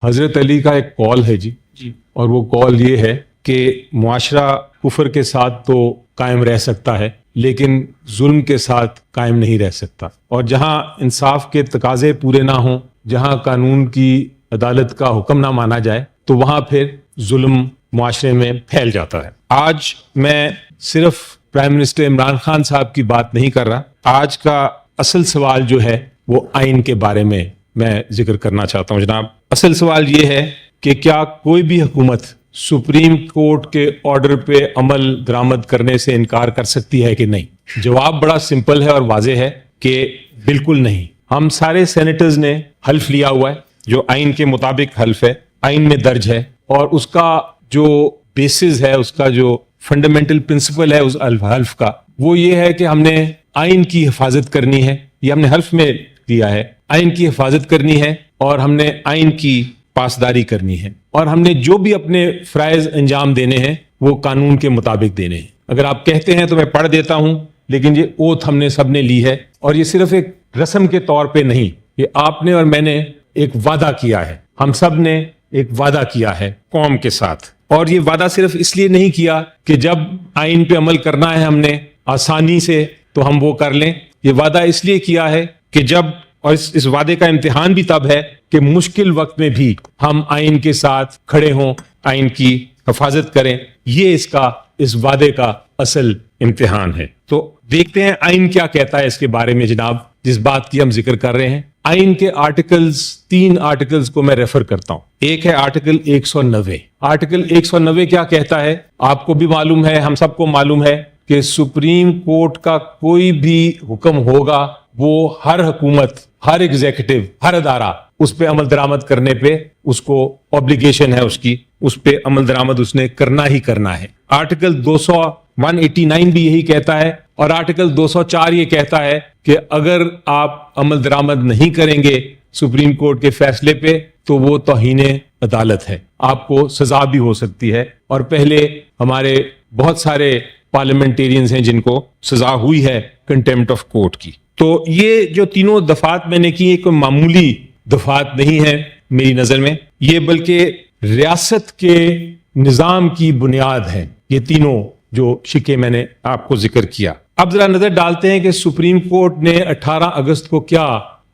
حضرت علی کا ایک قول ہے جی، اور وہ قول یہ ہے کہ معاشرہ کفر کے ساتھ تو قائم رہ سکتا ہے لیکن ظلم کے ساتھ قائم نہیں رہ سکتا، اور جہاں انصاف کے تقاضے پورے نہ ہوں، جہاں قانون کی عدالت کا حکم نہ مانا جائے تو وہاں پھر ظلم معاشرے میں پھیل جاتا ہے۔ آج میں صرف پرائم منسٹر عمران خان صاحب کی بات نہیں کر رہا، آج کا اصل سوال جو ہے وہ آئین کے بارے میں ذکر کرنا چاہتا ہوں۔ جناب، اصل سوال یہ ہے کہ کیا کوئی بھی حکومت سپریم کورٹ کے آرڈر پہ عمل درآمد کرنے سے انکار کر سکتی ہے کہ نہیں؟ جواب بڑا سمپل ہے اور واضح ہے کہ بالکل نہیں۔ ہم سارے سینیٹرز نے حلف لیا ہوا ہے جو آئین کے مطابق حلف ہے، آئین میں درج ہے، اور اس کا جو بیسس ہے، اس کا جو فنڈامنٹل پرنسپل ہے اس حلف کا، وہ یہ ہے کہ ہم نے آئین کی حفاظت کرنی ہے۔ یہ ہم نے حلف میں دیا ہے، آئین کی حفاظت کرنی ہے اور ہم نے آئین کی پاسداری کرنی ہے، اور ہم نے جو بھی اپنے فرائض انجام دینے ہیں وہ قانون کے مطابق دینے ہیں۔ اگر آپ کہتے ہیں تو میں پڑھ دیتا ہوں، لیکن یہ اوتھ ہم نے سب نے لی ہے، اور یہ صرف ایک رسم کے طور پہ نہیں، یہ آپ نے اور میں نے ایک وعدہ کیا ہے، ہم سب نے ایک وعدہ کیا ہے قوم کے ساتھ۔ اور یہ وعدہ صرف اس لیے نہیں کیا کہ جب آئین پہ عمل کرنا ہے ہم نے آسانی سے تو ہم وہ کر لیں، یہ وعدہ اس لیے کیا ہے کہ جب، اور اس وعدے کا امتحان بھی تب ہے کہ مشکل وقت میں بھی ہم آئین کے ساتھ کھڑے ہوں، آئین کی حفاظت کریں، یہ اس وعدے کا اصل امتحان ہے۔ تو دیکھتے ہیں آئین کیا کہتا ہے اس کے بارے میں جناب، جس بات کی ہم ذکر کر رہے ہیں۔ آئین کے آرٹیکلز، 3 آرٹیکلز کو میں ریفر کرتا ہوں۔ ایک ہے آرٹیکل 190۔ آرٹیکل 190 کیا کہتا ہے؟ آپ کو بھی معلوم ہے، ہم سب کو معلوم ہے کہ سپریم کورٹ کا کوئی بھی حکم ہوگا وہ ہر حکومت، ہر ایگزیکٹو، ہر ادارہ اس پہ عمل درآمد کرنے پہ اس کو اوبلیگیشن ہے، اس پہ عمل درآمد اس نے کرنا ہی کرنا ہے۔ آرٹیکل 189 بھی یہی کہتا ہے، اور آرٹیکل 204 یہ کہتا ہے کہ اگر آپ عمل درآمد نہیں کریں گے سپریم کورٹ کے فیصلے پہ تو وہ توہین عدالت ہے، آپ کو سزا بھی ہو سکتی ہے، اور پہلے ہمارے بہت سارے پارلیمنٹیرینز ہیں جن کو سزا ہوئی ہے کنٹیمپٹ آف کورٹ کی۔ تو یہ جو تینوں دفعات میں نے کی، یہ کوئی معمولی دفعات نہیں ہے میری نظر میں، یہ بلکہ ریاست کے نظام کی بنیاد ہے، یہ تینوں جو شکے میں نے آپ کو ذکر کیا۔ اب ذرا نظر ڈالتے ہیں کہ سپریم کورٹ نے 18 اگست کو کیا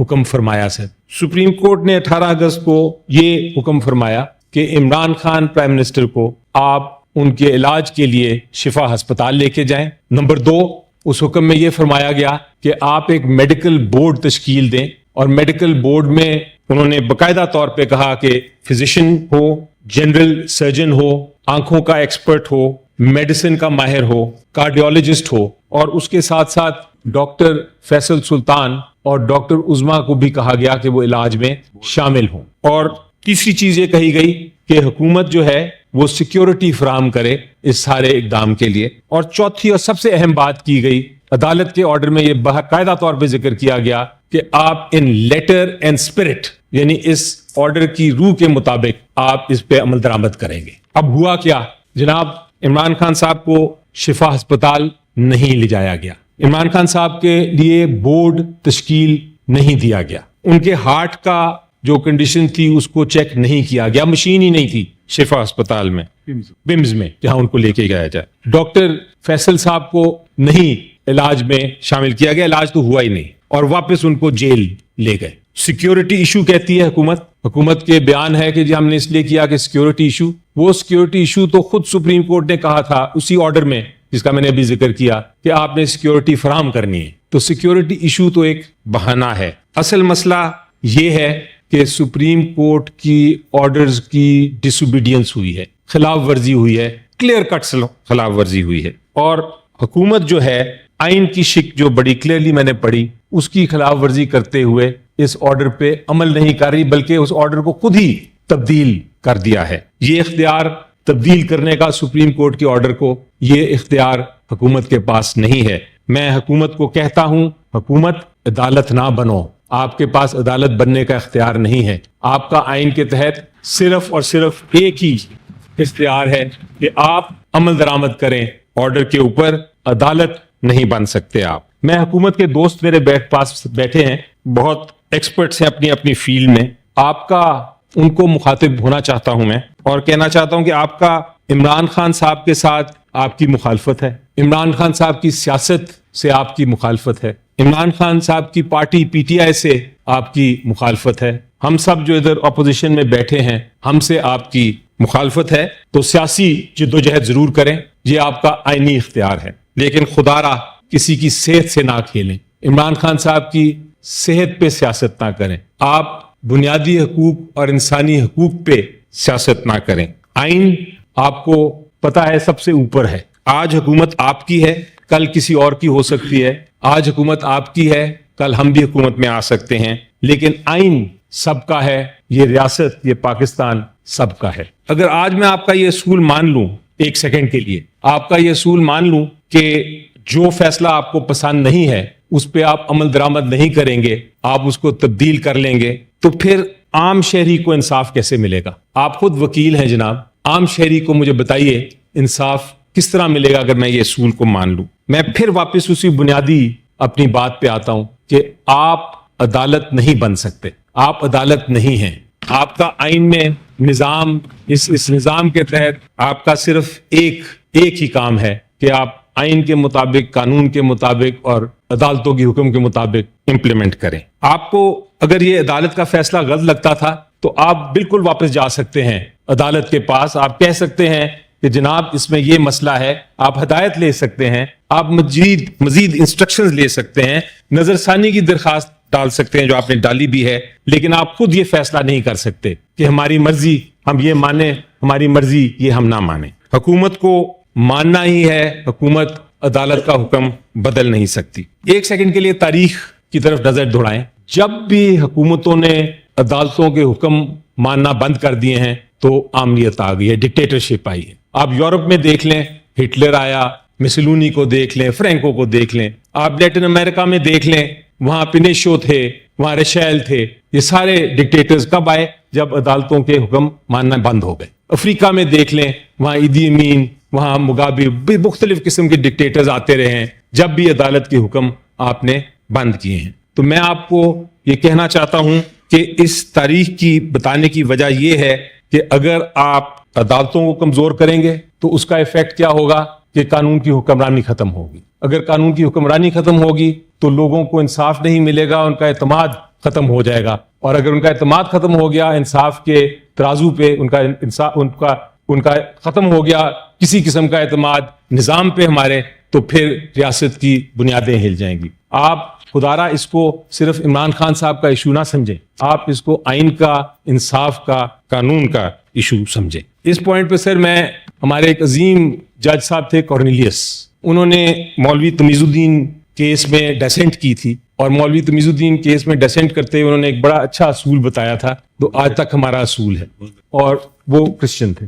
حکم فرمایا ہے۔ سپریم کورٹ نے 18 اگست کو یہ حکم فرمایا کہ عمران خان پرائم منسٹر کو آپ ان کے علاج کے لیے شفا ہسپتال لے کے جائیں۔ نمبر 2، اس حکم میں یہ فرمایا گیا کہ آپ ایک میڈیکل بورڈ تشکیل دیں، اور میڈیکل بورڈ میں انہوں نے باقاعدہ طور پہ کہا کہ فزیشین ہو، جنرل سرجن ہو، آنکھوں کا ایکسپرٹ ہو، میڈیسن کا ماہر ہو، کارڈیولوجسٹ ہو، اور اس کے ساتھ ساتھ ڈاکٹر فیصل سلطان اور ڈاکٹر عظما کو بھی کہا گیا کہ وہ علاج میں شامل ہوں۔ اور تیسری چیز یہ کہی گئی کہ حکومت جو ہے وہ سیکیورٹی فراہم کرے اس سارے اقدام کے لیے۔ اور چوتھی اور سب سے اہم بات کی گئی، عدالت کے آرڈر میں یہ باقاعدہ طور پہ ذکر کیا گیا کہ آپ ان لیٹر اینڈ اسپرٹ، یعنی اس آرڈر کی روح کے مطابق آپ اس پہ عمل درآمد کریں گے۔ اب ہوا کیا جناب؟ عمران خان صاحب کو شفا ہسپتال نہیں لے جایا گیا، عمران خان صاحب کے لیے بورڈ تشکیل نہیں دیا گیا، ان کے ہارٹ کا جو کنڈیشن تھی اس کو چیک نہیں کیا گیا، مشین ہی نہیں تھی شفا ہسپتال میں، بمز میں جہاں ان کو لے کے گیا جائے۔ ڈاکٹر فیصل صاحب کو نہیں علاج میں شامل کیا گیا، علاج تو ہوا ہی نہیں، اور واپس ان کو جیل لے گئے۔ سیکیورٹی ایشو کہتی ہے حکومت کے بیان ہے کہ جی ہم نے اس لیے کیا کہ سیکیورٹی ایشو، وہ سیکیورٹی ایشو تو خود سپریم کورٹ نے کہا تھا اسی آرڈر میں جس کا میں نے ابھی ذکر کیا کہ آپ نے سیکیورٹی فراہم کرنی ہے۔ تو سیکیورٹی ایشو تو ایک بہانہ ہے، اصل مسئلہ یہ ہے کہ سپریم کورٹ کی آرڈرز کی ڈس اوبیڈینس ہوئی ہے، خلاف ورزی ہوئی ہے، کلیئر کٹ خلاف ورزی ہوئی ہے، اور حکومت جو ہے آئین کی شک جو بڑی کلیئرلی میں نے پڑھی اس کی خلاف ورزی کرتے ہوئے اس آرڈر پہ عمل نہیں کر رہی، بلکہ اس آرڈر کو خود ہی تبدیل کر دیا ہے۔ یہ اختیار تبدیل کرنے کا سپریم کورٹ کے آرڈر کو، یہ اختیار حکومت کے پاس نہیں ہے۔ میں حکومت کو کہتا ہوں، حکومت عدالت نہ بنو، آپ کے پاس عدالت بننے کا اختیار نہیں ہے۔ آپ کا آئین کے تحت صرف اور صرف ایک ہی اختیار ہے کہ آپ عمل درآمد کریں، آرڈر کے اوپر عدالت نہیں بن سکتے آپ۔ میں حکومت کے دوست میرے پاس بیٹھے ہیں، بہت ایکسپرٹس ہیں اپنی اپنی فیلڈ میں، آپ کا ان کو مخاطب ہونا چاہتا ہوں میں اور کہنا چاہتا ہوں کہ آپ کا عمران خان صاحب کے ساتھ آپ کی مخالفت ہے، عمران خان صاحب کی سیاست سے آپ کی مخالفت ہے، عمران خان صاحب کی پارٹی پی ٹی آئی سے آپ کی مخالفت ہے، ہم سب جو ادھر اپوزیشن میں بیٹھے ہیں ہم سے آپ کی مخالفت ہے، تو سیاسی جدوجہد ضرور کریں، یہ آپ کا آئینی اختیار ہے، لیکن خدا را کسی کی صحت سے نہ کھیلیں، عمران خان صاحب کی صحت پہ سیاست نہ کریں، آپ بنیادی حقوق اور انسانی حقوق پہ سیاست نہ کریں۔ آئین آپ کو پتا ہے سب سے اوپر ہے، آج حکومت آپ کی ہے کل کسی اور کی ہو سکتی ہے، آج حکومت آپ کی ہے کل ہم بھی حکومت میں آ سکتے ہیں، لیکن آئین سب کا ہے، یہ ریاست یہ پاکستان سب کا ہے۔ اگر آج میں آپ کا یہ اصول مان لوں، ایک سیکنڈ کے لیے آپ کا یہ اصول مان لوں کہ جو فیصلہ آپ کو پسند نہیں ہے اس پہ آپ عمل درآمد نہیں کریں گے، آپ اس کو تبدیل کر لیں گے، تو پھر عام شہری کو انصاف کیسے ملے گا؟ آپ خود وکیل ہیں جناب، عام شہری کو مجھے بتائیے انصاف کس طرح ملے گا اگر میں یہ اصول کو مان لوں؟ میں پھر واپس اسی بنیادی اپنی بات پہ آتا ہوں کہ آپ عدالت نہیں بن سکتے، آپ عدالت نہیں ہیں، آپ کا آئین میں نظام، اس نظام کے تحت آپ کا صرف ایک ہی کام ہے کہ آپ آئین کے مطابق، قانون کے مطابق اور عدالتوں کی حکم کے مطابق امپلیمنٹ کریں۔ آپ کو اگر یہ عدالت کا فیصلہ غلط لگتا تھا تو آپ بالکل واپس جا سکتے ہیں عدالت کے پاس، آپ کہہ سکتے ہیں کہ جناب اس میں یہ مسئلہ ہے، آپ ہدایت لے سکتے ہیں، آپ مزید انسٹرکشنز لے سکتے ہیں، نظر ثانی کی درخواست ڈال سکتے ہیں جو آپ نے ڈالی بھی ہے، لیکن آپ خود یہ فیصلہ نہیں کر سکتے کہ ہماری مرضی ہم یہ مانیں، ہماری مرضی یہ ہم نہ مانیں۔ حکومت کو ماننا ہی ہے، حکومت عدالت کا حکم بدل نہیں سکتی۔ ایک سیکنڈ کے لیے تاریخ کی طرف نظر دوڑائیں، جب بھی حکومتوں نے عدالتوں کے حکم ماننا بند کر دیے ہیں تو عاملیت آ گئی ہے، ڈکٹیٹرشپ آئی ہے۔ آپ یورپ میں دیکھ لیں، ہٹلر آیا، مسلونی کو دیکھ لیں، فرینکو کو دیکھ لیں، آپ لیٹن امریکہ میں دیکھ لیں، وہاں پینیشو تھے، وہاں رشیل تھے، یہ سارے ڈکٹیٹرز کب آئے؟ جب عدالتوں کے حکم ماننا بند ہو گئے۔ افریقہ میں دیکھ لیں، وہاں ایدی امین، وہاں مغابی، مختلف قسم کے ڈکٹیٹرز آتے رہے ہیں جب بھی عدالت کے حکم آپ نے بند کیے ہیں۔ تو میں آپ کو یہ کہنا چاہتا ہوں کہ اس تاریخ کی بتانے کی وجہ یہ ہے کہ اگر آپ عدالتوں کو کمزور کریں گے تو اس کا ایفیکٹ کیا ہوگا کہ قانون کی حکمرانی ختم ہوگی۔ اگر قانون کی حکمرانی ختم ہوگی تو لوگوں کو انصاف نہیں ملے گا، ان کا اعتماد ختم ہو جائے گا، اور اگر ان کا اعتماد ختم ہو گیا انصاف کے ترازو پہ، ان کا ختم ہو گیا کسی قسم کا اعتماد نظام پہ ہمارے، تو پھر ریاست کی بنیادیں ہل جائیں گی۔ آپ خدارا اس کو صرف عمران خان صاحب کا ایشو نہ سمجھیں، آپ اس کو آئین کا، انصاف کا، قانون کا ایشو سمجھیں۔ اس پوائنٹ پہ سر میں، ہمارے ایک عظیم جج صاحب تھے کورنیلیس، انہوں نے مولوی تمیز الدین کیس میں ڈیسنٹ کی تھی، اور مولوی تمیز الدین کیس میں ڈیسنٹ کرتے ہوئے انہوں نے ایک بڑا اچھا اصول بتایا تھا جو آج تک ہمارا اصول ہے، اور وہ کرسچن تھے۔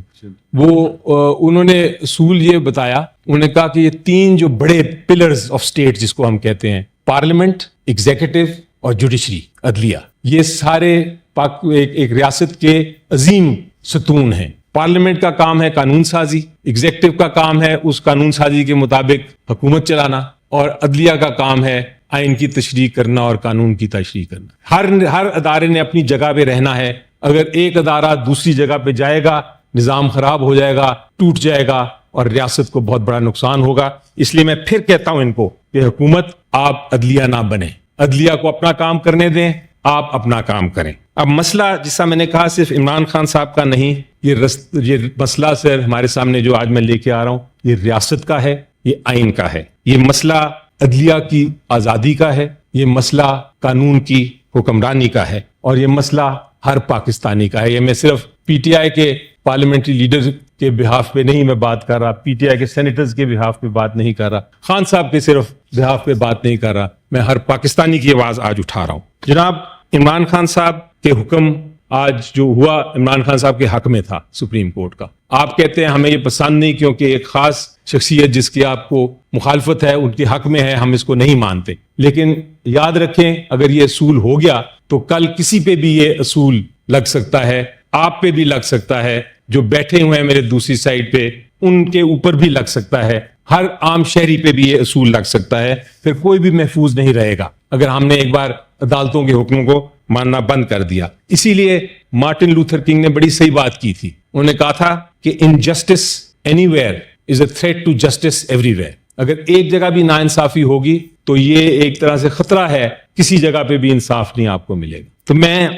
انہوں نے اصول یہ بتایا، انہوں نے کہا کہ یہ تین جو بڑے پلرز آف سٹیٹ جس کو ہم کہتے ہیں، پارلیمنٹ، ایگزیکٹو اور جوڈیشری، عدلیہ، یہ سارے ایک ریاست کے عظیم ستون ہیں۔ پارلیمنٹ کا کام ہے قانون سازی، ایگزیکٹو کا کام ہے اس قانون سازی کے مطابق حکومت چلانا، اور عدلیہ کا کام ہے آئین کی تشریح کرنا اور قانون کی تشریح کرنا۔ ہر ادارے نے اپنی جگہ پہ رہنا ہے، اگر ایک ادارہ دوسری جگہ پہ جائے گا نظام خراب ہو جائے گا، ٹوٹ جائے گا، اور ریاست کو بہت بڑا نقصان ہوگا۔ اس لیے میں پھر کہتا ہوں ان کو کہ حکومت آپ عدلیہ نہ بنے، عدلیہ کو اپنا کام کرنے دیں، آپ اپنا کام کریں۔ اب مسئلہ جیسا میں نے کہا صرف عمران خان صاحب کا نہیں، یہ مسئلہ سر ہمارے سامنے جو آج میں لے کے آ رہا ہوں، یہ ریاست کا ہے، یہ آئین کا ہے، یہ مسئلہ عدلیہ کی آزادی کا ہے، یہ مسئلہ قانون کی حکمرانی کا ہے، اور یہ مسئلہ ہر پاکستانی کا ہے۔ یہ میں صرف پی ٹی آئی کے پارلیمنٹری لیڈرز کے بہاف پہ نہیں میں بات کر رہا، پی ٹی آئی کے سینیٹرز کے بہاف پہ بات نہیں کر رہا، خان صاحب کے صرف بہاف پہ بات نہیں کر رہا، میں ہر پاکستانی کی آواز آج اٹھا رہا ہوں۔ جناب عمران خان صاحب کے حکم آج جو ہوا عمران خان صاحب کے حق میں تھا سپریم کورٹ کا، آپ کہتے ہیں ہمیں یہ پسند نہیں کیونکہ ایک خاص شخصیت جس کی آپ کو مخالفت ہے ان کے حق میں ہے، ہم اس کو نہیں مانتے، لیکن یاد رکھیں اگر یہ اصول ہو گیا تو کل کسی پہ بھی یہ اصول لگ سکتا ہے، آپ پہ بھی لگ سکتا ہے، جو بیٹھے ہوئے ہیں میرے دوسری سائڈ پہ ان کے اوپر بھی لگ سکتا ہے، ہر عام شہری پہ بھی یہ اصول لگ سکتا ہے، پھر کوئی بھی محفوظ نہیں رہے گا اگر ہم نے ایک بار عدالتوں کے حکموں کو ماننا بند کر دیا۔ اسی لیے مارٹن لوتھر کنگ نے بڑی صحیح بات کی تھی، انہوں نے کہا تھا کہ injustice anywhere is a threat to justice everywhere. اگر ایک جگہ بھی ناانصافی ہوگی تو یہ ایک طرح سے خطرہ ہے، کسی جگہ پہ بھی انصاف نہیں آپ کو ملے گا۔ تو میں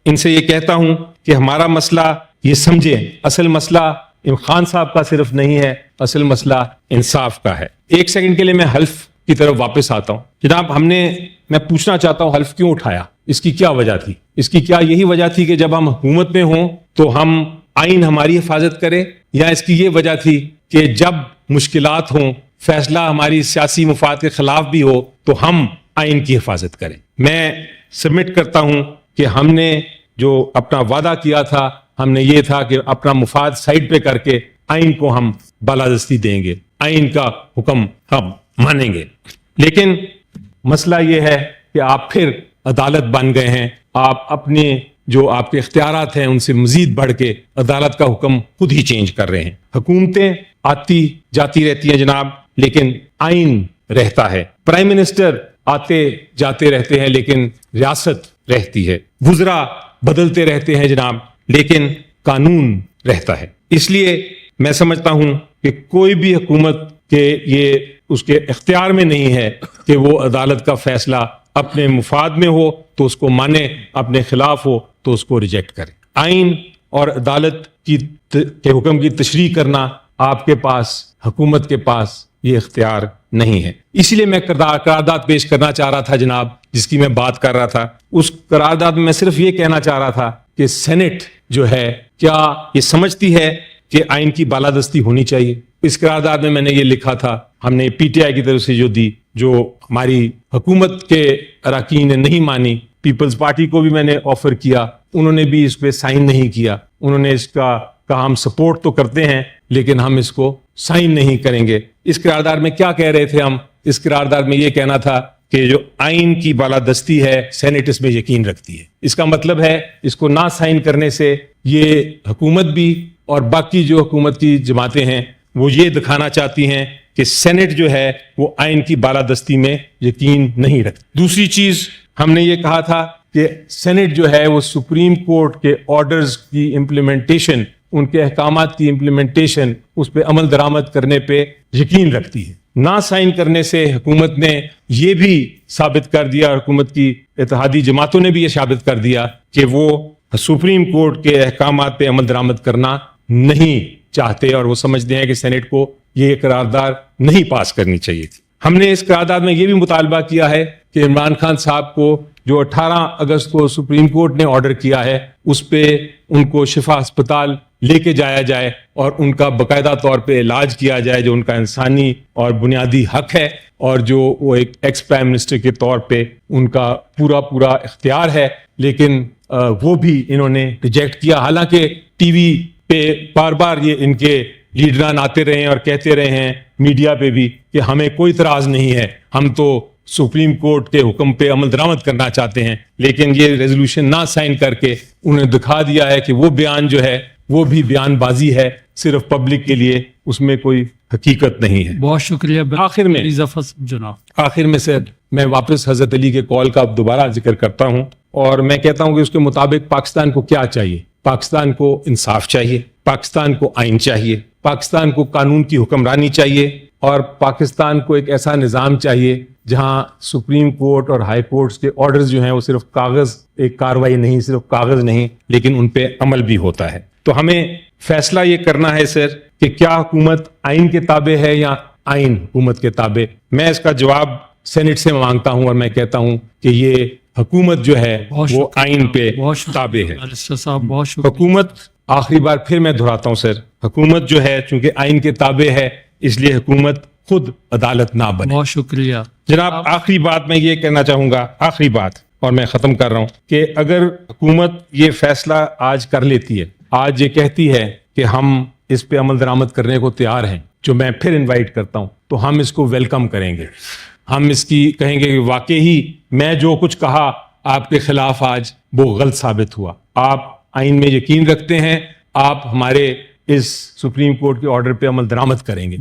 ان سے یہ کہتا ہوں کہ ہمارا مسئلہ یہ سمجھیں، اصل مسئلہ عمران خان صاحب کا صرف نہیں ہے، اصل مسئلہ انصاف کا ہے۔ ایک سیکنڈ کے لیے میں حلف کی طرف واپس آتا ہوں۔ جناب میں پوچھنا چاہتا ہوں حلف کیوں اٹھایا، اس کی کیا وجہ تھی؟ اس کی کیا یہی وجہ تھی کہ جب ہم حکومت میں ہوں تو ہم آئین ہماری حفاظت کرے، یا اس کی یہ وجہ تھی کہ جب مشکلات ہوں، فیصلہ ہماری سیاسی مفاد کے خلاف بھی ہو تو ہم آئین کی حفاظت کریں؟ میں سبمٹ کرتا ہوں کہ ہم نے جو اپنا وعدہ کیا تھا، ہم نے یہ تھا کہ اپنا مفاد سائڈ پہ کر کے آئین کو ہم بالادستی دیں گے، آئین کا حکم ہم مانیں گے۔ لیکن مسئلہ یہ ہے کہ آپ پھر عدالت بن گئے ہیں، آپ اپنے جو آپ کے اختیارات ہیں ان سے مزید بڑھ کے عدالت کا حکم خود ہی چینج کر رہے ہیں۔ حکومتیں آتی جاتی رہتی ہیں جناب، لیکن آئین رہتا ہے۔ پرائم منسٹر آتے جاتے رہتے ہیں لیکن ریاست رہتی ہے۔ وزراء بدلتے رہتے ہیں جناب، لیکن قانون رہتا ہے۔ اس لیے میں سمجھتا ہوں کہ کوئی بھی حکومت کے یہ اس کے اختیار میں نہیں ہے کہ وہ عدالت کا فیصلہ اپنے مفاد میں ہو تو اس کو مانے، اپنے خلاف ہو تو اس کو ریجیکٹ کرے۔ آئین اور عدالت کے حکم کی تشریح کرنا آپ کے پاس، حکومت کے پاس یہ اختیار نہیں ہے۔ اسی لیے میں قرارداد پیش کرنا چاہ رہا تھا جناب، جس کی میں بات کر رہا تھا۔ اس قرارداد میں صرف یہ کہنا چاہ رہا تھا کہ سینٹ جو ہے کیا یہ سمجھتی ہے کہ آئین کی بالادستی ہونی چاہیے۔ اس قرارداد میں نے یہ لکھا تھا، ہم نے پی ٹی آئی کی طرف سے جو دی، جو ہماری حکومت کے اراکین نے نہیں مانی، پیپلز پارٹی کو بھی میں نے آفر کیا، انہوں نے بھی اس پہ سائن نہیں کیا۔ انہوں نے اس کا کہا ہم سپورٹ تو کرتے ہیں لیکن ہم اس کو سائن نہیں کریں گے۔ اس قرارداد میں کیا کہہ رہے تھے ہم؟ اس قرارداد میں یہ کہنا تھا کہ جو آئین کی بالادستی ہے سینٹ اس میں یقین رکھتی ہے۔ اس کا مطلب ہے اس کو نہ سائن کرنے سے یہ حکومت بھی اور باقی جو حکومت کی جماعتیں ہیں وہ یہ دکھانا چاہتی ہیں کہ سینٹ جو ہے وہ آئین کی بالادستی میں یقین نہیں رکھتی۔ دوسری چیز ہم نے یہ کہا تھا کہ سینٹ جو ہے وہ سپریم کورٹ کے آرڈرز کی امپلیمنٹیشن، ان کے احکامات کی امپلیمنٹیشن، اس پہ عمل درآمد کرنے پہ یقین رکھتی ہے۔ نہ سائن کرنے سے حکومت نے یہ بھی ثابت کر دیا، حکومت کی اتحادی جماعتوں نے بھی یہ ثابت کر دیا کہ وہ سپریم کورٹ کے احکامات پہ عمل درآمد کرنا نہیں چاہتے، اور وہ سمجھتے ہیں کہ سینٹ کو یہ قرارداد نہیں پاس کرنی چاہیے تھی۔ ہم نے اس قرارداد میں یہ بھی مطالبہ کیا ہے کہ عمران خان صاحب کو جو 18 اگست کو سپریم کورٹ نے آرڈر کیا ہے اس پہ ان کو شفا ہسپتال لے کے جایا جائے اور ان کا باقاعدہ طور پہ علاج کیا جائے، جو ان کا انسانی اور بنیادی حق ہے، اور جو وہ ایک ایکس پرائم منسٹر کے طور پہ ان کا پورا اختیار ہے، لیکن وہ بھی انہوں نے ریجیکٹ کیا۔ حالانکہ ٹی وی پہ بار بار یہ ان کے لیڈران آتے رہے ہیں اور کہتے رہے ہیں، میڈیا پہ بھی، کہ ہمیں کوئی اعتراض نہیں ہے، ہم تو سپریم کورٹ کے حکم پہ عمل درآمد کرنا چاہتے ہیں، لیکن یہ ریزولوشن نہ سائن کر کے انہوں نے دکھا دیا ہے کہ وہ بیان جو ہے وہ بھی بیان بازی ہے، صرف پبلک کے لیے، اس میں کوئی حقیقت نہیں ہے۔ بہت شکریہ۔ آخر میں سے میں واپس حضرت علی کے قول کا دوبارہ ذکر کرتا ہوں، اور میں کہتا ہوں کہ اس کے مطابق پاکستان کو کیا چاہیے؟ پاکستان کو انصاف چاہیے، پاکستان کو آئین چاہیے، پاکستان کو قانون کی حکمرانی چاہیے، اور پاکستان کو ایک ایسا نظام چاہیے جہاں سپریم کورٹ اور ہائی کورٹس کے آرڈرز جو ہیں وہ صرف کاغذ، ایک کاروائی نہیں، صرف کاغذ نہیں، لیکن ان پہ عمل بھی ہوتا ہے۔ تو ہمیں فیصلہ یہ کرنا ہے سر کہ کیا حکومت آئین کے تابع ہے یا آئین حکومت کے تابع۔ میں اس کا جواب سینٹ سے مانگتا ہوں اور میں کہتا ہوں کہ یہ حکومت جو ہے وہ آئین پہ تابع ہے۔ حکومت، آخری بار پھر میں دہراتا ہوں سر، حکومت جو ہے چونکہ آئین کے تابع ہے اس لیے حکومت خود عدالت نہ بنے۔ بہت شکریہ جناب۔ آخری بات میں یہ کہنا چاہوں گا، آخری بات، اور میں ختم کر رہا ہوں، کہ اگر حکومت یہ فیصلہ آج کر لیتی ہے، آج یہ کہتی ہے کہ ہم اس پہ عمل درآمد کرنے کو تیار ہیں، جو میں پھر انوائٹ کرتا ہوں، تو ہم اس کو ویلکم کریں گے۔ ہم اس کی کہیں گے کہ واقعی میں جو کچھ کہا آپ کے خلاف آج وہ غلط ثابت ہوا، آپ آئین میں یقین رکھتے ہیں، آپ ہمارے اس سپریم کورٹ کے آرڈر پہ عمل درآمد کریں گے۔